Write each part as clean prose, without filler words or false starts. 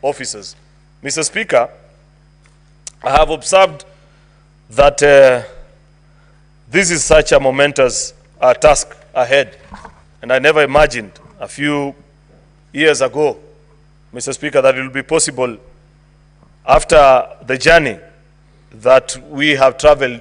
officers. Mr. Speaker, I have observed that this is such a momentous task ahead, and I never imagined a few years ago, Mr. Speaker, that it will be possible after the journey that we have traveled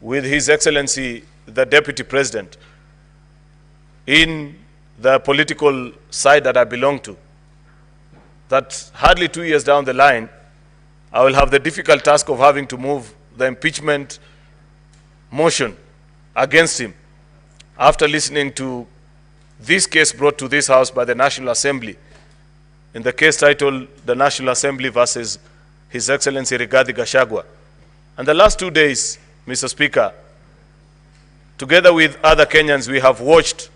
with His Excellency, the Deputy President, in the political side that I belong to, that hardly 2 years down the line, I will have the difficult task of having to move the impeachment motion against him after listening to this case brought to this House by the National Assembly, in the case titled the National Assembly versus His Excellency Rigathi Gachagua. And the last 2 days, Mr. Speaker, together with other Kenyans, we have watched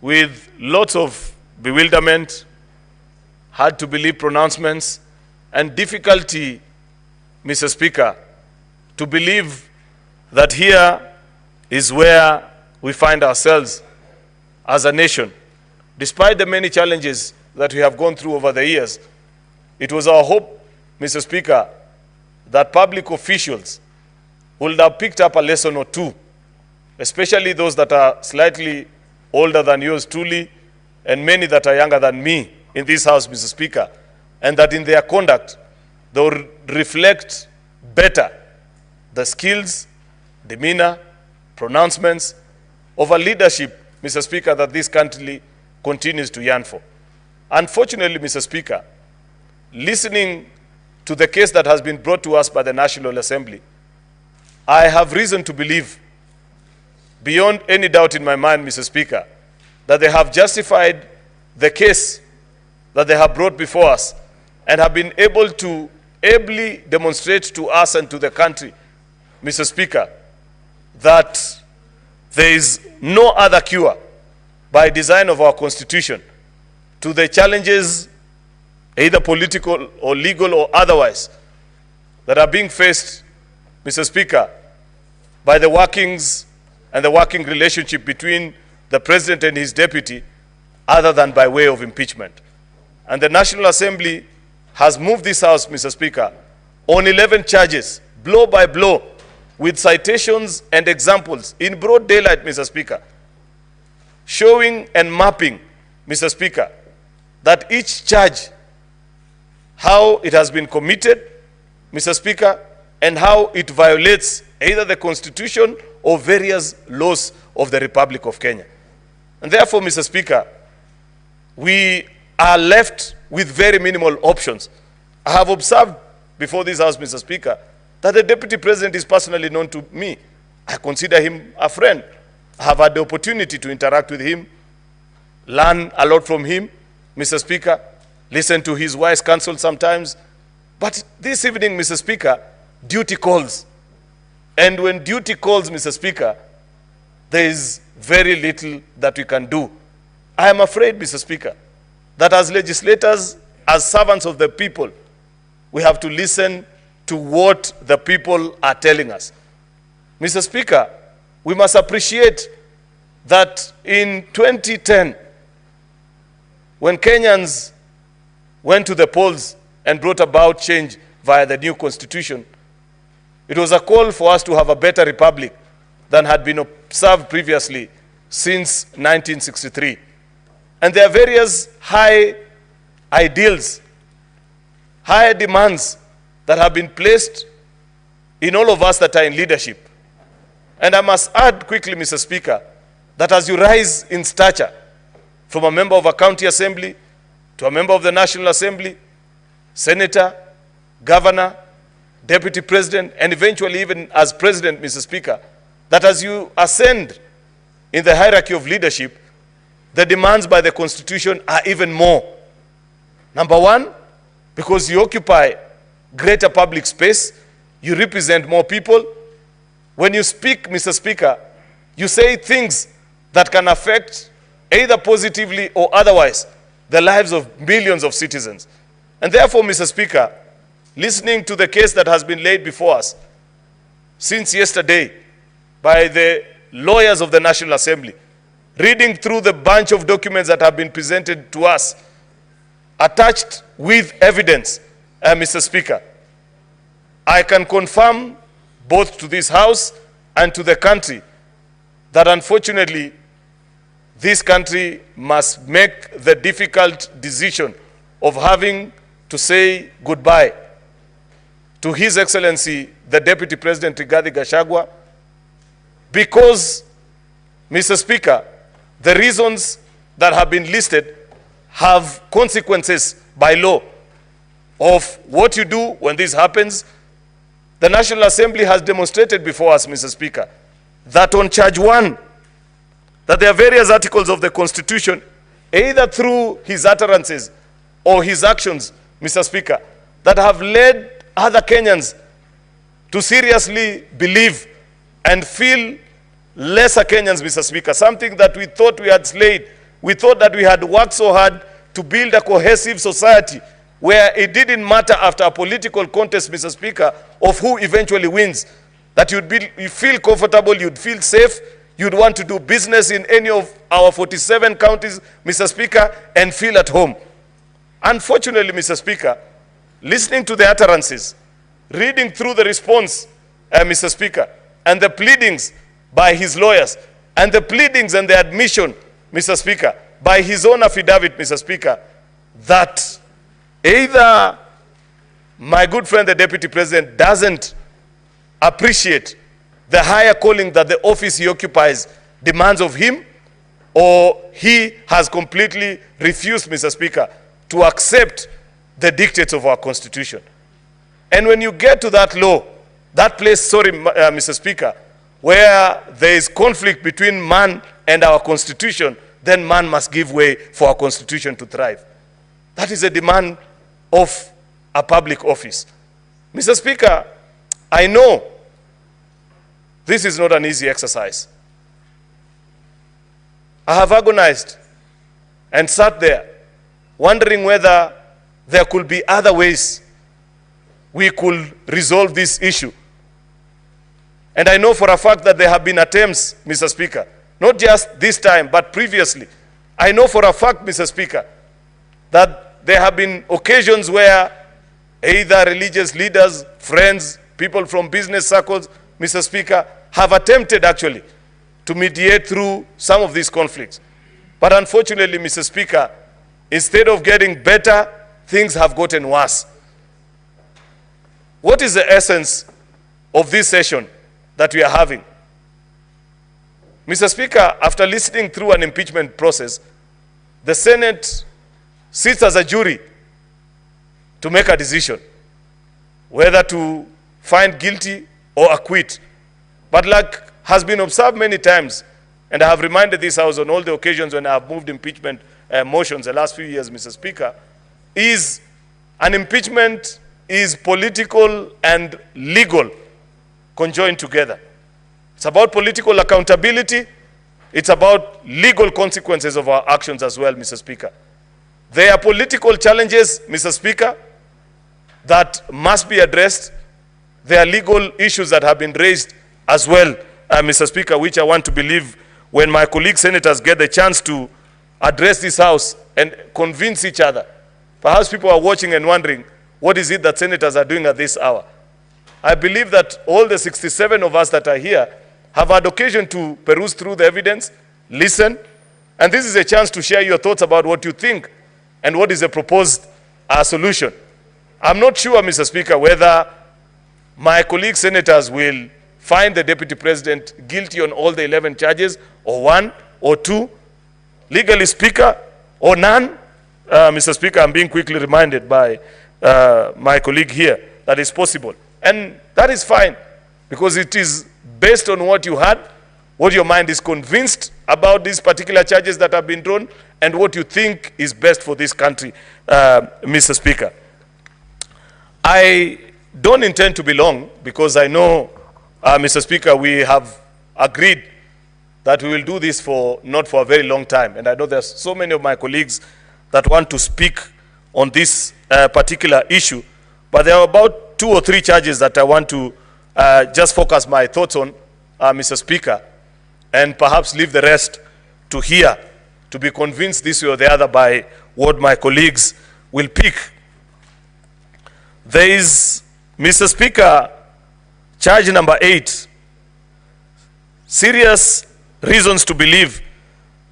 with lots of bewilderment, hard to believe pronouncements, and difficulty, Mr. Speaker, to believe that here is where we find ourselves as a nation. Despite the many challenges that we have gone through over the years, it was our hope, Mr. Speaker, that public officials would have picked up a lesson or two, especially those that are slightly older than yours truly, and many that are younger than me in this House, Mr. Speaker, and that in their conduct, they will reflect better the skills, demeanor, pronouncements of a leadership, Mr. Speaker, that this country continues to yearn for. Unfortunately, Mr. Speaker, listening to the case that has been brought to us by the National Assembly, I have reason to believe, beyond any doubt in my mind, Mr. Speaker, that they have justified the case that they have brought before us and have been able to ably demonstrate to us and to the country, Mr. Speaker, that there is no other cure by design of our Constitution to the challenges, either political or legal or otherwise, that are being faced, Mr. Speaker, by the workings and the working relationship between the President and his deputy, other than by way of impeachment. And the National Assembly has moved this House, Mr. Speaker, on 11 charges, blow by blow, with citations and examples in broad daylight, Mr. Speaker, showing and mapping, Mr. Speaker, that each charge, how it has been committed, Mr. Speaker, and how it violates either the Constitution or various laws of the Republic of Kenya. And therefore, Mr. Speaker, we are left with very minimal options. I have observed before this House, Mr. Speaker, that the Deputy President is personally known to me. I consider him a friend. I have had the opportunity to interact with him, learn a lot from him, Mr. Speaker, listen to his wise counsel sometimes. But this evening, Mr. Speaker, duty calls. And when duty calls, Mr. Speaker, there is very little that we can do. I am afraid, Mr. Speaker, that as legislators, as servants of the people, we have to listen to what the people are telling us. Mr. Speaker, we must appreciate that in 2010, when Kenyans went to the polls and brought about change via the new constitution, it was a call for us to have a better republic than had been observed previously since 1963. And there are various high ideals, high demands that have been placed in all of us that are in leadership. And I must add quickly, Mr. Speaker, that as you rise in stature from a member of a county assembly to a member of the National Assembly, senator, governor, deputy president, and eventually even as president, Mr. Speaker, that as you ascend in the hierarchy of leadership, the demands by the Constitution are even more. Number one, because you occupy greater public space, you represent more people. When you speak, Mr. Speaker, you say things that can affect either positively or otherwise the lives of millions of citizens. And therefore, Mr. Speaker, listening to the case that has been laid before us since yesterday by the lawyers of the National Assembly, reading through the bunch of documents that have been presented to us, attached with evidence, Mr. Speaker, I can confirm both to this House and to the country that unfortunately this country must make the difficult decision of having to say goodbye to His Excellency, the Deputy President Rigathi Gachagua, because, Mr. Speaker, the reasons that have been listed have consequences by law of what you do when this happens. The National Assembly has demonstrated before us, Mr. Speaker, that on charge 1, that there are various articles of the Constitution, either through his utterances or his actions, Mr. Speaker, that have led other Kenyans to seriously believe and feel lesser Kenyans, Mr. Speaker, something that we thought we had slayed. We thought that we had worked so hard to build a cohesive society where it didn't matter after a political contest, Mr. Speaker, of who eventually wins, that you'd feel comfortable, you'd feel safe, you'd want to do business in any of our 47 counties, Mr. Speaker, and feel at home. Unfortunately, Mr. Speaker, listening to the utterances, reading through the response, Mr. Speaker, and the pleadings by his lawyers, and the pleadings and the admission, Mr. Speaker, by his own affidavit, Mr. Speaker, that either my good friend, the Deputy President, doesn't appreciate the higher calling that the office he occupies demands of him, or he has completely refused, Mr. Speaker, to accept the dictates of our Constitution. And when you get to that law, that place, Mr. Speaker, where there is conflict between man and our Constitution, then man must give way for our Constitution to thrive. That is a demand of a public office. Mr. Speaker, I know this is not an easy exercise. I have agonized and sat there wondering whether there could be other ways we could resolve this issue. And I know for a fact that there have been attempts, Mr. Speaker, not just this time, but previously. I know for a fact, Mr. Speaker, that there have been occasions where either religious leaders, friends, people from business circles, Mr. Speaker, have attempted actually to mediate through some of these conflicts. But unfortunately, Mr. Speaker, instead of getting better, things have gotten worse. What is the essence of this session that we are having? Mr. Speaker, after listening through an impeachment process, the Senate sits as a jury to make a decision whether to find guilty or acquit. But like has been observed many times, and I have reminded this House on all the occasions when I have moved impeachment motions the last few years, Mr. Speaker, is an impeachment is political and legal conjoined together. It's about political accountability. It's about legal consequences of our actions as well, Mr. Speaker. There are political challenges, Mr. Speaker, that must be addressed. There are legal issues that have been raised as well, Mr. Speaker, which I want to believe when my colleague senators get the chance to address this House and convince each other. Perhaps people are watching and wondering, what is it that senators are doing at this hour? I believe that all the 67 of us that are here have had occasion to peruse through the evidence, listen, and this is a chance to share your thoughts about what you think and what is the proposed solution. I'm not sure, Mr. Speaker, whether my colleague senators will find the Deputy President guilty on all the 11 charges, or 1 or 2, legally speaker, or none. Mr. Speaker, I'm being quickly reminded by my colleague here that is possible. And that is fine, because it is based on what you had, what your mind is convinced about these particular charges that have been drawn, and what you think is best for this country, Mr. Speaker. I don't intend to be long, because I know, Mr. Speaker, we have agreed that we will do this not for a very long time. And I know there's so many of my colleagues that want to speak on this particular issue. But there are about 2 or 3 charges that I want to just focus my thoughts on, Mr. Speaker, and perhaps leave the rest to hear, to be convinced this way or the other by what my colleagues will pick. There is, Mr. Speaker, charge number 8, serious reasons to believe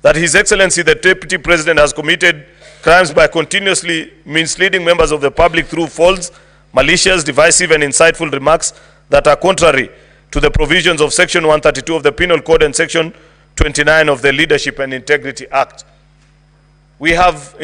that His Excellency the Deputy President has committed crimes by continuously misleading members of the public through false, malicious, divisive, and insightful remarks that are contrary to the provisions of Section 132 of the Penal Code and Section 29 of the Leadership and Integrity Act. We have